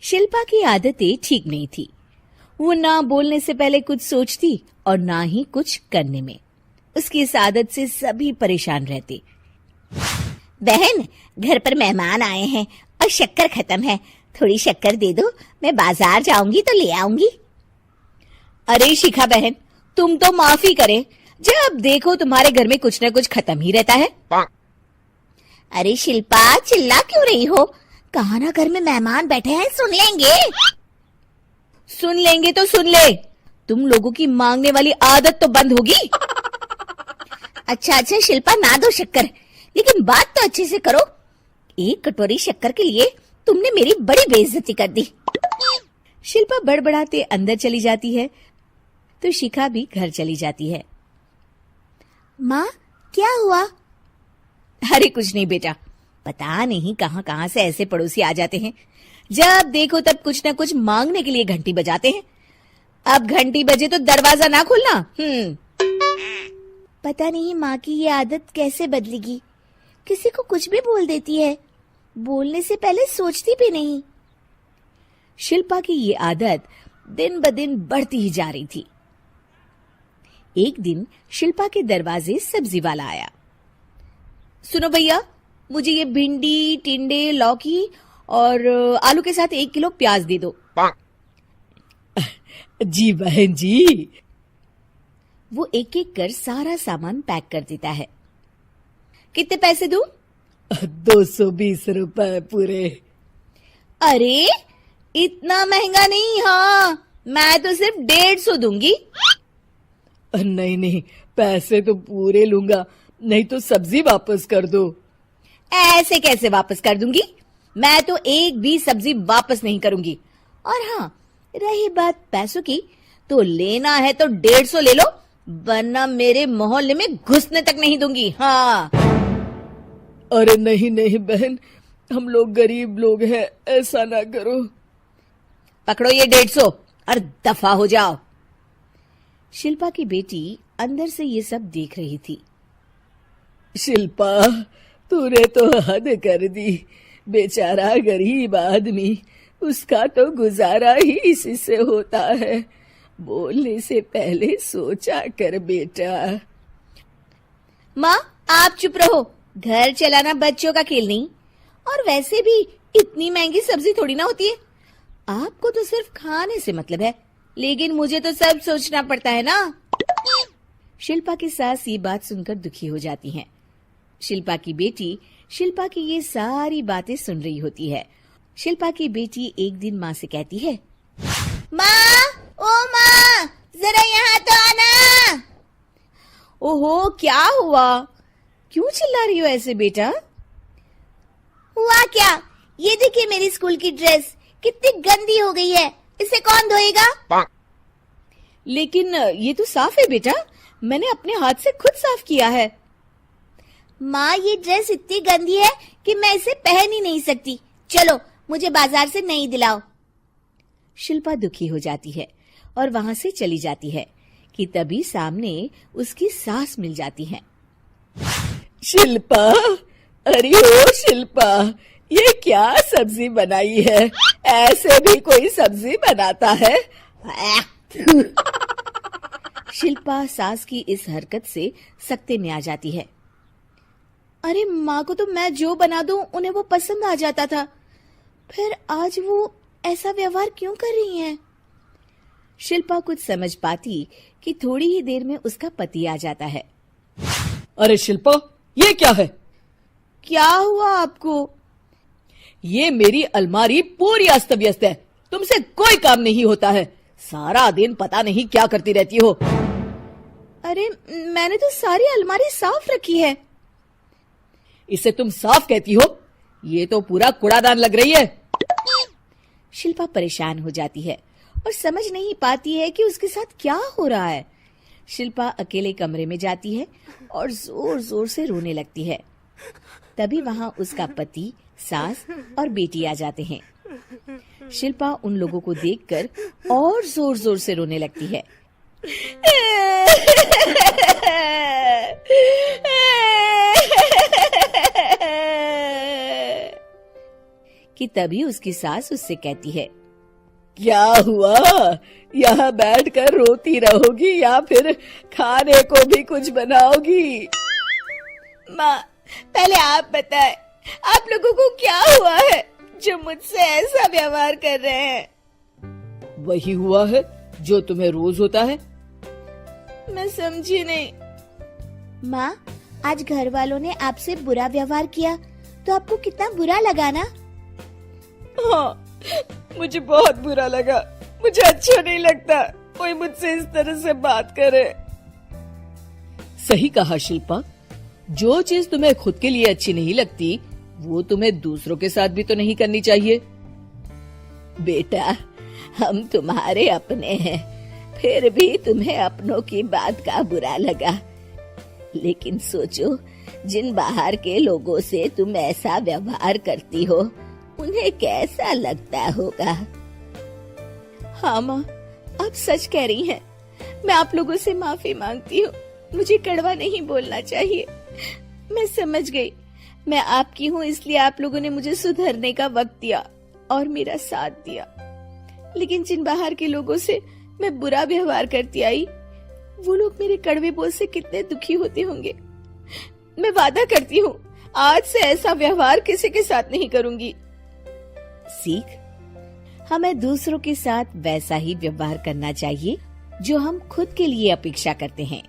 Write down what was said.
शिल्पा की आदतें ठीक नहीं थी। वो ना बोलने से पहले कुछ सोचती और ना ही कुछ करने में। उसकी इस आदत से सभी परेशान रहते। बहन, घर पर मेहमान आए हैं और शक्कर खत्म है, थोड़ी शक्कर दे दो, मैं बाजार जाऊंगी तो ले आऊंगी। अरे शिखा बहन, तुम तो माफी करे, जब देखो तुम्हारे घर में कुछ न कुछ खत्म ही रहता है। अरे शिल्पा, चिल्ला क्यों रही हो? कहा ना घर में मेहमान बैठे हैं, सुन लेंगे। सुन लेंगे तो सुन ले, तुम लोगों की मांगने वाली आदत तो बंद होगी। अच्छा शिल्पा, ना दो शक्कर, लेकिन बात तो अच्छे से करो। एक कटोरी शक्कर के लिए तुमने मेरी बड़ी बेइज्जती कर दी। शिल्पा बड़बड़ाते अंदर चली जाती है तो शिखा भी घर चली जाती है। माँ, क्या हुआ? अरे कुछ नहीं बेटा, पता नहीं कहां कहां से ऐसे पड़ोसी आ जाते हैं, जब देखो तब कुछ न कुछ मांगने के लिए घंटी बजाते हैं। अब घंटी बजे तो दरवाजा ना खोलना। पता नहीं माँ की ये आदत कैसे बदलेगी, किसी को कुछ भी बोल देती है, बोलने से पहले सोचती भी नहीं। शिल्पा की ये आदत दिन ब दिन बढ़ती ही जा रही थी। एक दिन शिल्पा के दरवाजे सब्जी वाला आया। सुनो भैया, मुझे ये भिंडी, टिंडे, लौकी और आलू के साथ 1 किलो प्याज दे दो। जी बहन जी। वो एक एक कर सारा सामान पैक कर देता है। कितने पैसे दूं? 220 रुपए पूरे। अरे इतना महंगा नहीं। हाँ, मैं तो सिर्फ 150 दूंगी। नहीं, पैसे तो पूरे लूंगा, नहीं तो सब्जी वापस कर दो। ऐसे कैसे वापस कर दूंगी? मैं तो एक भी सब्जी वापस नहीं करूंगी। और हाँ, रही बात पैसों की, तो लेना है तो 150 ले लो, वरना मेरे मोहल्ले में घुसने तक नहीं दूंगी। हाँ। अरे नहीं बहन, हम लोग गरीब लोग हैं, ऐसा ना करो। पकड़ो ये 150 और दफा हो जाओ। शिल्पा की बेटी अंदर से ये सब देख रही थी। शिल्पा, तूने तो हद कर दी। बेचारा गरीब आदमी, उसका तो गुजारा ही इसी से होता है। बोलने से पहले सोचा कर बेटा। माँ, आप चुप रहो, घर चलाना बच्चों का खेल नहीं। और वैसे भी इतनी महंगी सब्जी थोड़ी ना होती है। आपको तो सिर्फ खाने से मतलब है, लेकिन मुझे तो सब सोचना पड़ता है ना। शिल्पा की सास ये बात सुनकर दुखी हो जाती हैं। शिल्पा की बेटी शिल्पा की ये सारी बातें सुन रही होती है। शिल्पा की बेटी एक दिन माँ से कहती है, माँ, ओ माँ, जरा यहाँ तो आना। ओहो, क्या हुआ? क्यों चिल्ला रही हो ऐसे बेटा? हुआ क्या? ये देखिए मेरी स्कूल की ड्रेस कितनी गंदी हो गई है, इसे कौन धोएगा? लेकिन ये तो साफ है बेटा, मैंने अपने हाथ से खुद साफ किया है। माँ, ये ड्रेस इतनी गंदी है कि मैं इसे पहन ही नहीं सकती। चलो, मुझे बाजार से नई दिलाओ। शिल्पा दुखी हो जाती है और वहां से चली जाती है कि तभी सामने उसकी सास मिल जाती है। शिल्पा, अरे ओ शिल्पा, ये क्या सब्जी बनाई है? ऐसे भी कोई सब्जी बनाता है? शिल्पा सास की इस हरकत से सख्ते में आ जाती है। अरे माँ को तो मैं जो बना दूं उन्हें वो पसंद आ जाता था, फिर आज वो ऐसा व्यवहार क्यों कर रही हैं? शिल्पा कुछ समझ पाती कि थोड़ी ही देर में उसका पति आ जाता है। अरे शिल्पा, ये क्या है? क्या हुआ आपको? ये मेरी अलमारी पूरी अस्त व्यस्त है, तुमसे कोई काम नहीं होता है। सारा दिन पता नहीं क्या करती रहती हो। अरे मैंने तो सारी अलमारी साफ रखी है। इसे तुम साफ कहती हो? ये तो पूरा कूड़ादान लग रही है। शिल्पा परेशान हो जाती है और समझ नहीं पाती है कि उसके साथ क्या हो रहा है। शिल्पा अकेले कमरे में जाती है और जोर जोर से रोने लगती है। तभी वहां उसका पति, सास और बेटी आ जाते हैं। शिल्पा उन लोगों को देखकर और जोर जोर से रोने लगती है। कि तभी उसकी सास उससे कहती है, क्या हुआ? यहाँ बैठकर रोती रहोगी या फिर खाने को भी कुछ बनाओगी? माँ, पहले आप बताएं, आप लोगों को क्या हुआ है जो मुझसे ऐसा व्यवहार कर रहे हैं? वही हुआ है जो तुम्हें रोज होता है। मैं समझी नहीं। माँ, आज घर वालों ने आपसे बुरा व्यवहार किया तो आपको कितना बुरा लगा ना? हाँ, मुझे बहुत बुरा लगा। मुझे अच्छा नहीं लगता कोई मुझसे इस तरह से बात करे। सही कहा शिल्पा, जो चीज तुम्हें खुद के लिए अच्छी नहीं लगती वो तुम्हें दूसरों के साथ भी तो नहीं करनी चाहिए। बेटा, हम तुम्हारे अपने हैं, फिर भी तुम्हें अपनों की बात का बुरा लगा। लेकिन सोचो, जिन बाहर के लोगों से तुम ऐसा व्यवहार करती हो उन्हें कैसा लगता होगा। हाँ माँ, आप सच कह रही हैं। मैं आप लोगों से माफी मांगती हूँ। मुझे कड़वा नहीं बोलना चाहिए। मैं समझ गई। मैं आपकी हूँ, इसलिए आप लोगों ने मुझे सुधरने का वक्त दिया और मेरा साथ दिया। लेकिन जिन बाहर के लोगों से मैं बुरा व्यवहार करती आई, वो लोग मेरे कड़वे बोल से कितने दुखी होते होंगे। मैं वादा करती हूँ, आज से ऐसा व्यवहार किसी के साथ नहीं करूंगी। सीख, हमें दूसरों के साथ वैसा ही व्यवहार करना चाहिए जो हम खुद के लिए अपेक्षा करते हैं।